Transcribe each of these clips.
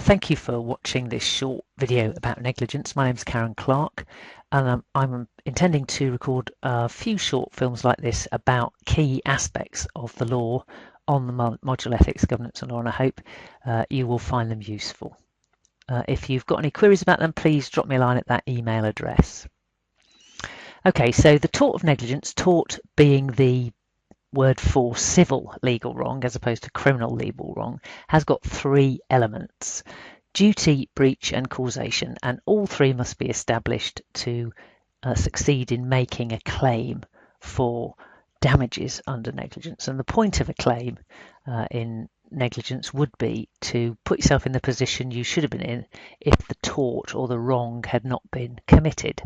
Thank you for watching this short video about negligence. My name is Karen Clark, and I'm intending to record a few short films like this about key aspects of the law on the module ethics, governance and law, and I hope you will find them useful. If you've got any queries about them, please drop me a line at that email address. Okay, so the tort of negligence, tort being the word for civil legal wrong as opposed to criminal legal wrong, has got three elements: duty, breach and causation, and all three must be established to succeed in making a claim for damages under negligence. And the point of a claim in negligence would be to put yourself in the position you should have been in if the tort or the wrong had not been committed.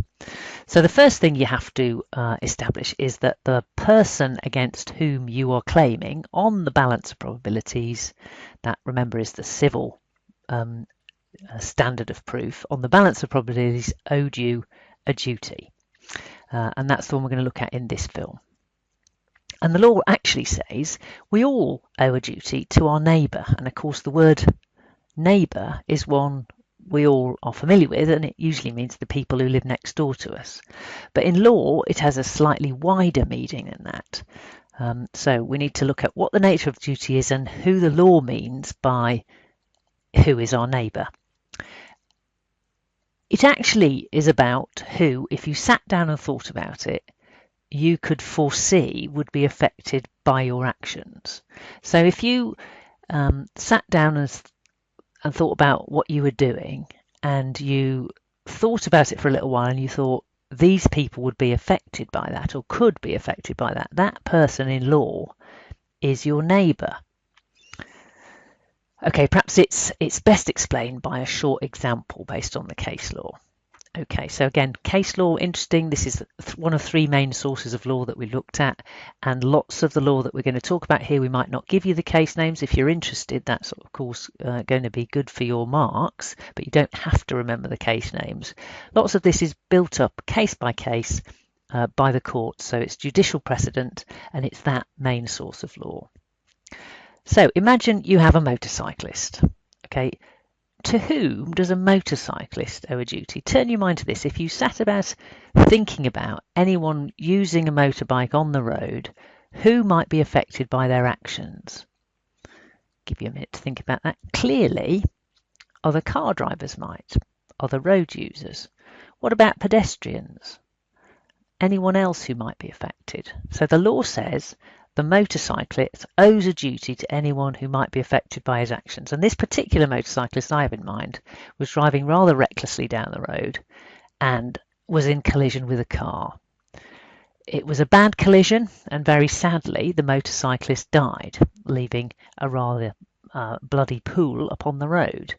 So the first thing you have to establish is that the person against whom you are claiming on the balance of probabilities, that remember is the civil standard of proof, on the balance of probabilities owed you a duty. And that's the one we're going to look at in this film. And the law actually says we all owe a duty to our neighbour. And of course the word neighbour is one we all are familiar with, and it usually means the people who live next door to us. But in law it has a slightly wider meaning than that. So we need to look at what the nature of duty is and who the law means by who is our neighbour. It actually is about who, if you sat down and thought about it, you could foresee would be affected by your actions. So if you sat down and thought about what you were doing, and you thought about it for a little while and you thought these people would be affected by that or could be affected by that, that person in law is your neighbour. Okay, perhaps it's best explained by a short example based on the case law. Okay, so again, case law, interesting. This is one of three main sources of law that we looked at, and lots of the law that we're going to talk about here, we might not give you the case names. If you're interested, that's of course going to be good for your marks, but you don't have to remember the case names. Lots of this is built up case by case by the court, so it's judicial precedent, and it's that main source of law. So imagine you have a motorcyclist. Okay. To whom does a motorcyclist owe a duty? Turn your mind to this. If you sat about thinking about anyone using a motorbike on the road, who might be affected by their actions? Give you a minute to think about that. Clearly, other car drivers might, other road users. What about pedestrians? Anyone else who might be affected? So the law says the motorcyclist owes a duty to anyone who might be affected by his actions. And this particular motorcyclist I have in mind was driving rather recklessly down the road and was in collision with a car. It was a bad collision, and very sadly the motorcyclist died, leaving a rather bloody pool upon the road.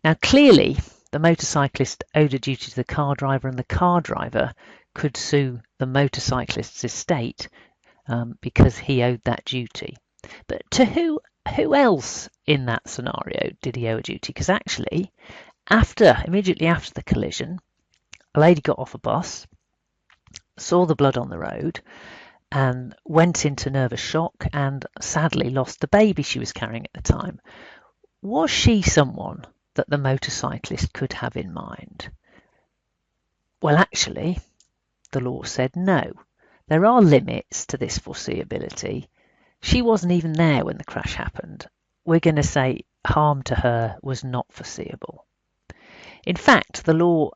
Now clearly the motorcyclist owed a duty to the car driver, and the car driver could sue the motorcyclist's estate because he owed that duty. But to who else in that scenario did he owe a duty? Because actually, immediately after the collision, a lady got off a bus, saw the blood on the road, and went into nervous shock and sadly lost the baby she was carrying at the time. Was she someone that the motorcyclist could have in mind? Well, actually, the law said no. There are limits to this foreseeability. She wasn't even there when the crash happened. We're going to say harm to her was not foreseeable. In fact, the law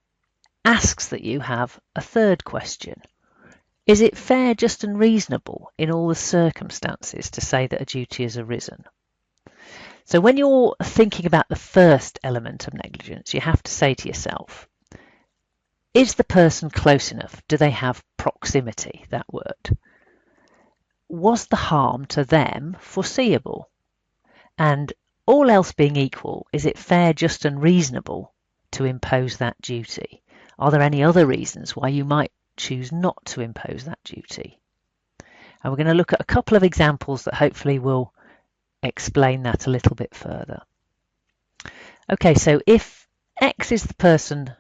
asks that you have a third question. Is it fair, just and reasonable in all the circumstances to say that a duty has arisen? So when you're thinking about the first element of negligence, you have to say to yourself, is the person close enough? Do they have proximity, that word? Was the harm to them foreseeable? And all else being equal, is it fair, just and reasonable to impose that duty? Are there any other reasons why you might choose not to impose that duty? And we're going to look at a couple of examples that hopefully will explain that a little bit further. Okay, so if X is the person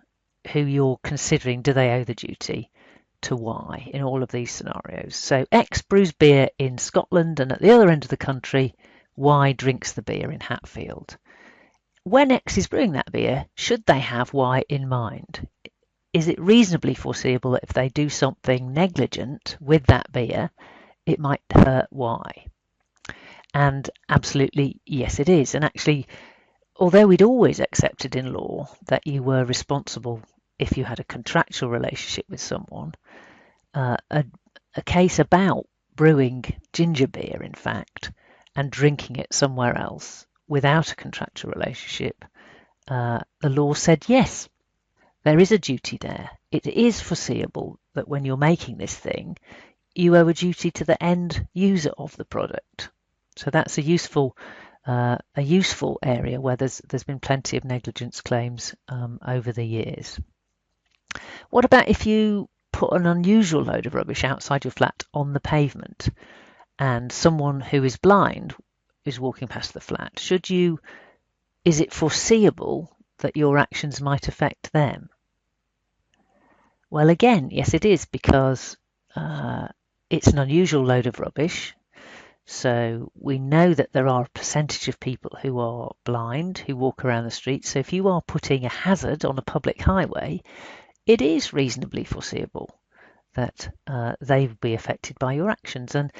who you're considering, do they owe the duty to Y in all of these scenarios? So X brews beer in Scotland, and at the other end of the country, Y drinks the beer in Hatfield. when X is brewing that beer, should they have Y in mind? Is it reasonably foreseeable that if they do something negligent with that beer, it might hurt Y? And absolutely, yes, it is. And actually, although we'd always accepted in law that you were responsible if you had a contractual relationship with someone, a case about brewing ginger beer, in fact, and drinking it somewhere else without a contractual relationship, the law said yes, there is a duty there. It is foreseeable that when you're making this thing, you owe a duty to the end user of the product. So that's a useful area where there's been plenty of negligence claims over the years. What about if you put an unusual load of rubbish outside your flat on the pavement and someone who is blind is walking past the flat? Is it foreseeable that your actions might affect them? Well, again, yes, it is, because it's an unusual load of rubbish. So we know that there are a percentage of people who are blind who walk around the street. So if you are putting a hazard on a public highway, it is reasonably foreseeable that they would be affected by your actions. And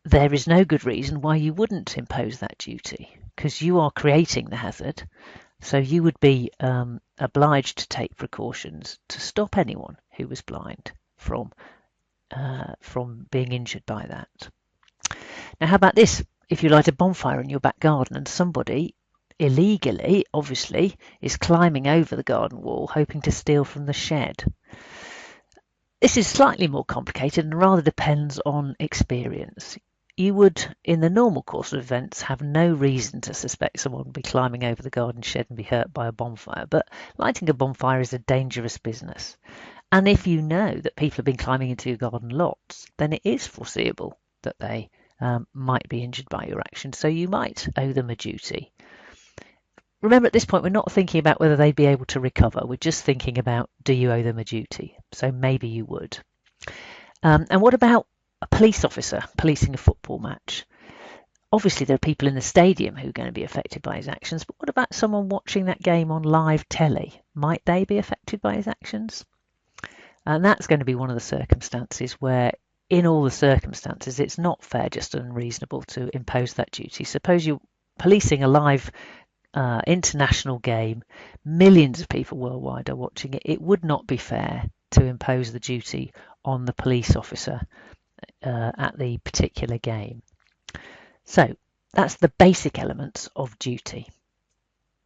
there is no good reason why you wouldn't impose that duty, because you are creating the hazard. So you would be obliged to take precautions to stop anyone who was blind from being injured by that. Now, how about this? If you light a bonfire in your back garden and somebody illegally, obviously, is climbing over the garden wall hoping to steal from the shed. This is slightly more complicated and rather depends on experience. You would, in the normal course of events, have no reason to suspect someone would be climbing over the garden shed and be hurt by a bonfire, but lighting a bonfire is a dangerous business. And if you know that people have been climbing into your garden lots, then it is foreseeable that they might be injured by your action, so you might owe them a duty. Remember, at this point, we're not thinking about whether they'd be able to recover. We're just thinking about, do you owe them a duty? So maybe you would. And what about a police officer policing a football match? Obviously, there are people in the stadium who are going to be affected by his actions, but what about someone watching that game on live telly? Might they be affected by his actions? And that's going to be one of the circumstances where, in all the circumstances, it's not fair, just unreasonable to impose that duty. Suppose you're policing a live international game, millions of people worldwide are watching it. It would not be fair to impose the duty on the police officer at the particular game. So that's the basic elements of duty.